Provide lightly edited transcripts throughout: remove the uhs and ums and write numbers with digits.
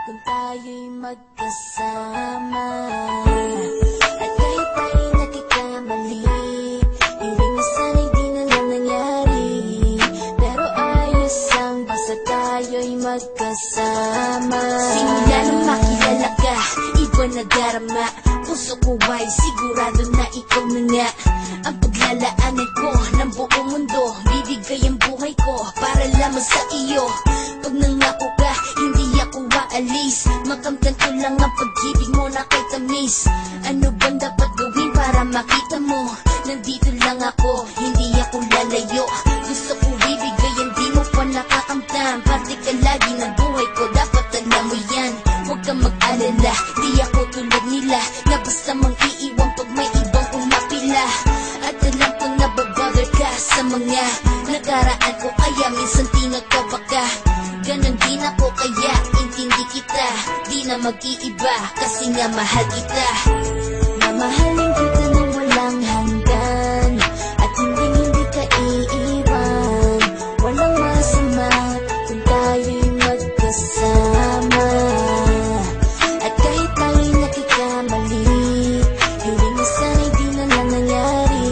kung tayo'y magkasama. At kahit tayo'y nagkakamali, hindi na sana'y di na lang nangyari. Pero ayos ang basta tayo'y magkasama. Simula nang makilala ka, iba na darama. Puso ko ay sigurado na ikaw na nga ang paglalaanan ko ng buong mundo. Bibigay ang buhay ko para lamang sa iyo. Pag nangako ka, hindi ako aalis. Makamtan ko lang ang pag-ibig mo na kay tamis. Ano bang dapat gawin para makita mo? Nandito lang ako, hindi ako lalayo. Gusto ko bibigay, hindi mo pa nakakamtan. Parte ka lagi ng buhay ko, dapat alam mo yan. Huwag kang mag-alala, di ako tulad nila na basta mang iiwan pag may ibang umapila. At alam ko na babother ka sa mga nakaraan ko, kaya minsan tinagkaba ka. Ganon din ako, kaya intindi kita. Di na mag-iiba, kasi nga mahal kita. Mamahalin kita nang walang hanggan, at hindi ka iiwan. Walang masama kung tayo'y magkasama. At kahit tayo'y nagkakamali, hindi na sana'y di na lang nangyari.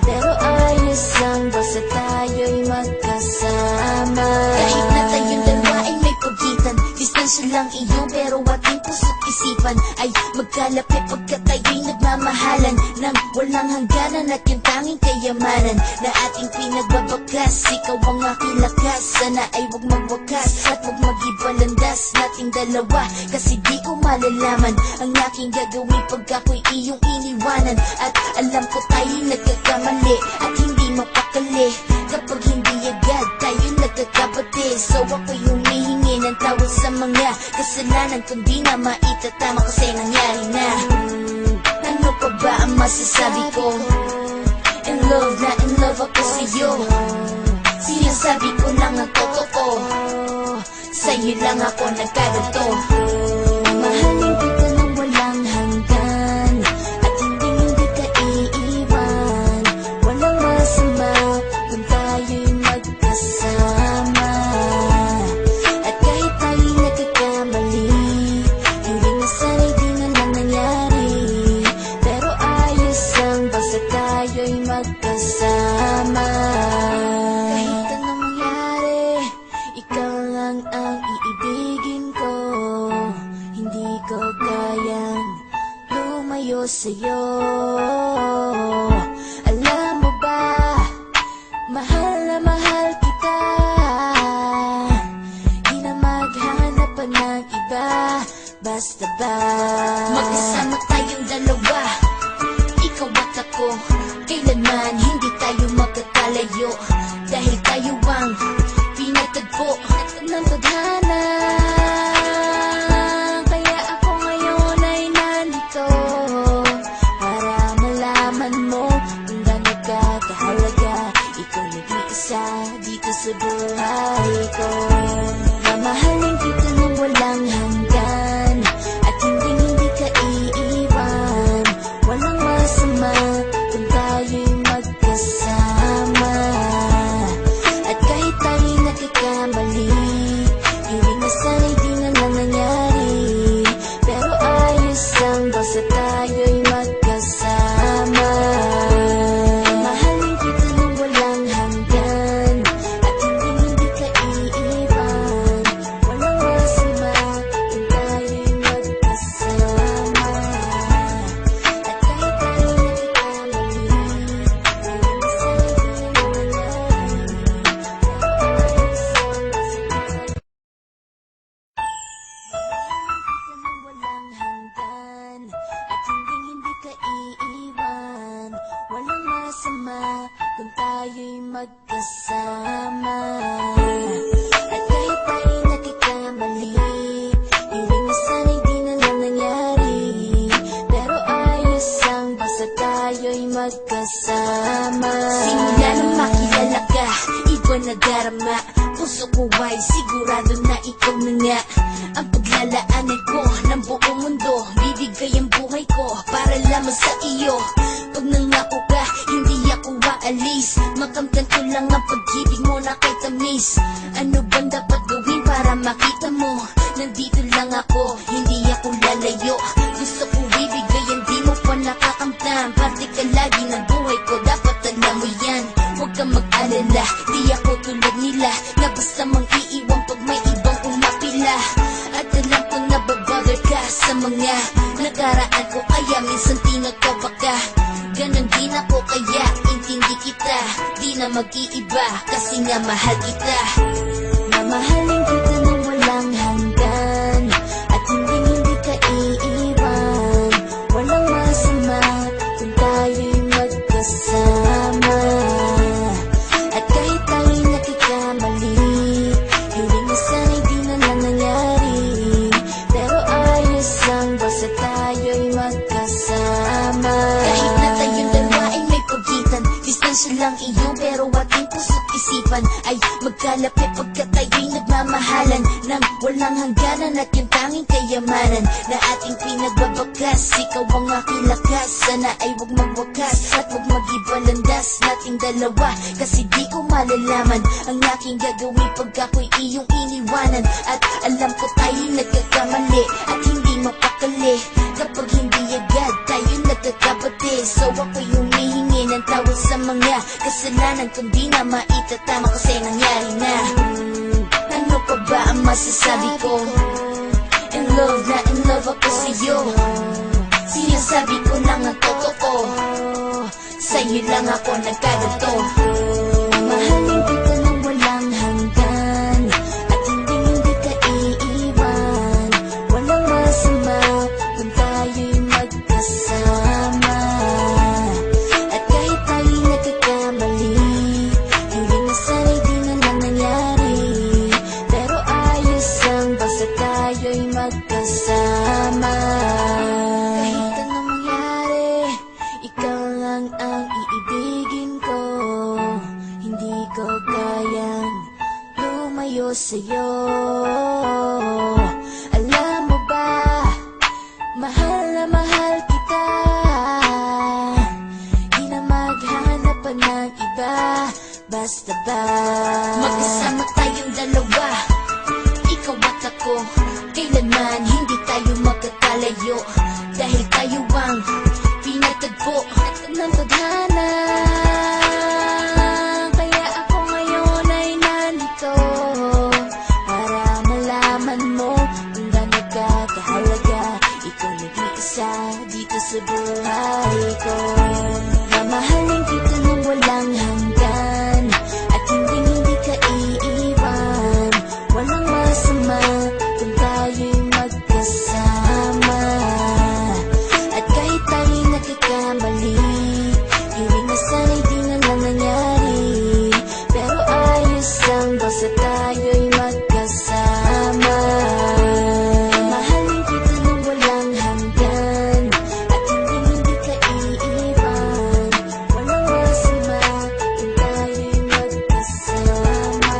Pero ayos lang basta tayo'y magkasama. Kahit na tayong dalawa ay may pagitan, distansya lang iyo pero ating puso't isipan ay magkalapit pagkat tayo'y nagmamahalan ng walang hangganan. At yung tanging kayamanan na ating pinagbabakas, ikaw ang aking lakas. Sana ay huwag magwakas at huwag mag-ibalandas nating dalawa, kasi di ko malalaman ang aking gagawin pag ako'y iyong iniwanan. At alam ko tayo'y nagkakamali at hindi mapakali kapag hindi agad tayo'y nagkakabati. So ako'y humihingi ng tawad sa mga kasalanan kung di na maitatama kasi nangyari na. Ano pa ba ang masasabi ko? In love na in love ako sa'yo. Sinasabi ko lang ang totoo, sa'yo lang ako nagkaganto. Mahalin kita nang walang hanggan, at hindi ka iiwan. Walang masama kung tayo'y magkasama. At kahit tayo'y nagkakamali, hindi na sana'y di na lang nangyari. Pero ayos lang basta tayo'y magkasama. Kahit anong mangyari, ikaw lang ang iibigin ko. Hindi ko kayang lumayo sa'yo. Alam mo ba, mahal na mahal kita. Di na maghanap pa ng iba, basta ba magkasama tayong dalawa, ikaw at ako. Kailanman hindi tayo magkakalayo, dahil tayo ang pinatagpo ng tadhana. Kaya ako ngayon ay nandito para malaman mo kung gaano ka kahalaga. Ikaw nag-iisa dito sa buhay ko. Mamahalin kita nang walang hanggan, at hindi ka iiwan. Walang masama kung tayo'y magkasama. At kahit tayo'y nagkakamali, hindi na sana'y di na lang nangyari. Pero ayos lang basta tayo'y magkasama. Mahalin kita nang walang hanggan, at hindi ka iiwan. Walang masama kung tayo'y magkasama. At kahit tayo'y nagkakamali, hindi na sana'y di na lang nangyari. Walang hanggan, at hindi ka iiwan. Walang masama kung tayo'y magkasama. At kahit tayo'y nagkakamali, hindi na sana'y di na lang nangyari. Pero ayos lang basta tayo'y magkasama. Simula nang makilala ka, iba na darama. Puso ko ay sigurado na ikaw na nga ang paglalaanan ko ng buong mundo. Bibigay ang buhay ko para lamang sa iyo. Pag nangako ka, hindi ako aalis. Makamtan ko lang ang pag-ibig mo na kay tamis. Ano bang dapat gawin para makita mo? Nandito lang ko, hindi ako lalayo. Gusto ko ibigay, di mo pa nakakamtan. Parte ka lagi ng buhay ko, dapat alam mo yan. Huwag kang mag-alala, di ako tulad nila na basta mang iiwan pag may ibang umapila. At alam ko na babother ka sa mga nakaraan ko, kaya minsan tinatawa ka. Ganon din ako, kaya intindi kita. Di na mag-iiba kasi nga mahal kita. Mamahalin kita nang walang hanggan, at hindi ka iiwan. Walang masama kung tayo'y magkasama. At kahit tayo'y nagkakamali, hiling na sana'y di na lang nangyari. Pero ayos lang basta tayo'y magkasama. Kahit na tayong dalawa ay may pagitan, distansya lang iyo pero ating puso't isipan ay magkalapit pagka tayo'y nagmamahalan nang walang hangganan. At yung tanging kayamanan na ating pinagbabakas, ikaw ang aking lakas. Sana ay huwag magwakas at huwag mag-ibalandas nating dalawa, kasi di ko malalaman ang aking gagawin pag ako'y iyong iniwanan. At alam ko tayo'y nagkakamali at hindi mapakali kapag hindi agad tayo nagkakapati. So ako'y humihingi ng tawad sa mga kasalanan kung di na maitatama kasi nangyari na. Ano pa ba ang masasabi ko? In love na in love ako sa'yo. Sinasabi ko lang ang totoo, sa'yo lang ako nagkaganto. Mahalin kita nang walang hanggan, at hindi ka iiwan. Walang masama kung tayo'y magkasama. At kahit tayo'y nagkakamali, hiling na sana'y di na lang nangyari. Pero ayos lang basta tayo'y magkasama. Kahit anong mangyari, ikaw lang ang iibigin ko. Hindi ko kayang lumayo sa'yo. Alam mo ba, mahal na mahal kita. Di na maghanap pa ng iba, basta ba magkasama tayong dalawa, ikaw at ako. Kailanman hindi tayo magkakalayo, dahil tayo ang pinatagpo ng tadhana. Kaya ako ngayon ay nandito para malaman mo kung gaano ka kahalaga. Ikaw nag-iisa dito sa buhay ko. Mamahalin kita nang walang hanggan, at hindi ka iiwan. Walang masama kung tayo'y magkasama. At kahit tayo'y nagkakamali, hiling na sana'y di na lang nangyari. Pero ayos lang basta tayo'y magkasama. Mahalin kita nang walang hanggan, at hindi ka iiwan. Walang masama kung tayo'y magkasama.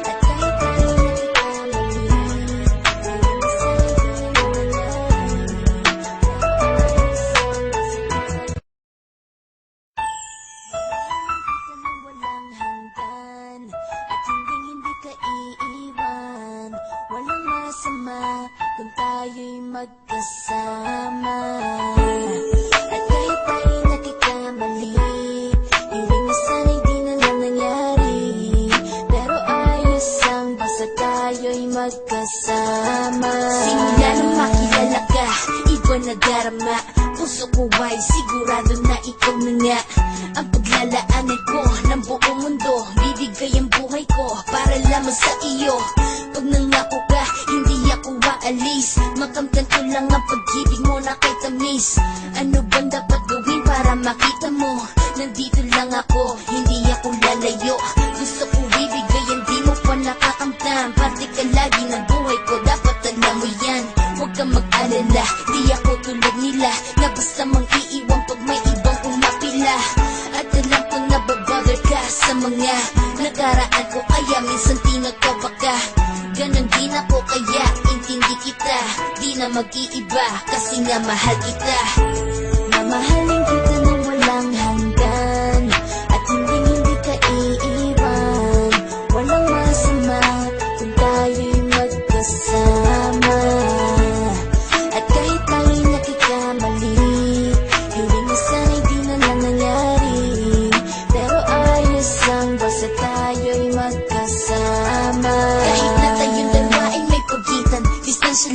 At kahit tayo'y nagkakamali, hiling na sana'y di na lang nangyari. Pero ayos lang basta nang walang hanggan, at hindi ka iiwan. Walang masama kung tayo'y magkasama. At kahit tayo'y nagkakamali, hiling na sana'y di na lang nangyari. Pero ayos lang basta tayo'y magkasama. Simula nung makilala ka, iba na darama. Puso ko ay sigurado na ikaw na nga ang paglalaanan ko ng buong mundo. Bibigay ang buhay ko para lamang sa iyo. Pag nangako ka, hindi ako aalis. Makamtan ko lang ang pag-ibig mo na kay tamis. Ano bang dapat gawin para makita mo? Nandito lang ako, hindi ako lalayo. Gusto ko ibigay, di mo pa nakakamtan. Parte ka lagi ng buhay ko, dapat alam mo yan. Huwag kang mag-alala, di ako tulad nila na basta mang iiwan pag may ibang umapila. At alam ko na babother ka sa mga nakaraan ko, kaya minsan tinatawa ka. Ganon din ako, kaya intindi kita. Di na mag-iiba kasi nga mahal kita. Mamahalin kita nang walang hanggan, at hindi ka iiwan. Walang masama kung tayo'y magkasama.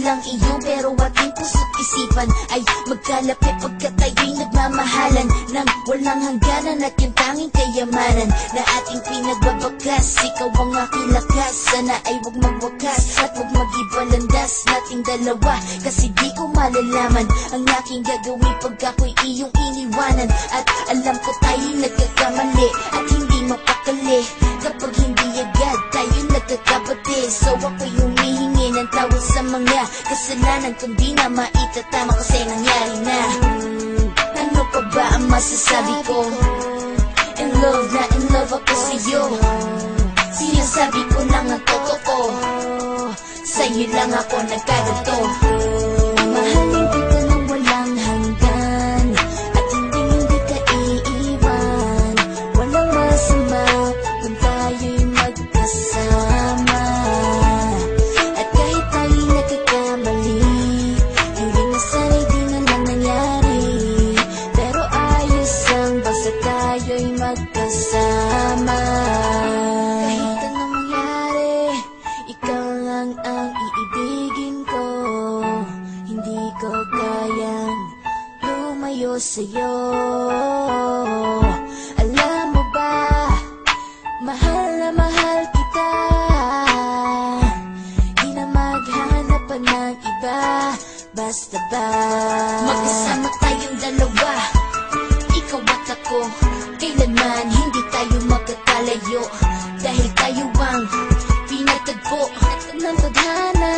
lang iyo, pero ating puso't isipan ay magkalapit pagkat tayo'y nagmamahalan ng walang hangganan at yung tanging kayamanan na ating pinagbabakas. Ikaw ang aking lakas, sana ay huwag magwakas at huwag mag-iba landas nating dalawa, kasi di ko malalaman ang aking gagawin pag ako'y iyong iniwanan. At alam ko tayo'y nagkakamali at hindi mapakali kapag hindi agad tayo nagkakabati. So ako'y humihingi ng tawad sa mga kasalanan, kundi na maitatama kasi nangyari na. Ano pa ba ang masasabi ko? In love na in love ako sa'yo. Sinasabi ko lang ang totoo, sa'yo lang ako nagkaganto. Mahalin kita ng walang hanggan at hindi ka iiwan. Walang masama kung tayo'y magkasama. At kahit tayo'y nagkakamali, hindi na sana'y di na lang nangyari. Pero ayos lang basta tayo'y magkasama. Kahit anong mangyari, ikaw lang ang iibigin ko. Hindi ko kayang lumayo sa'yo. Alam mo ba, mahal na mahal kita. Di na maghanap pa ng iba. Basta ba magkasama tayong dalawa, ikaw at ako, kailanman hindi tayo magkakalayo. Dahil tayo ang pinatagpo ng tadhana.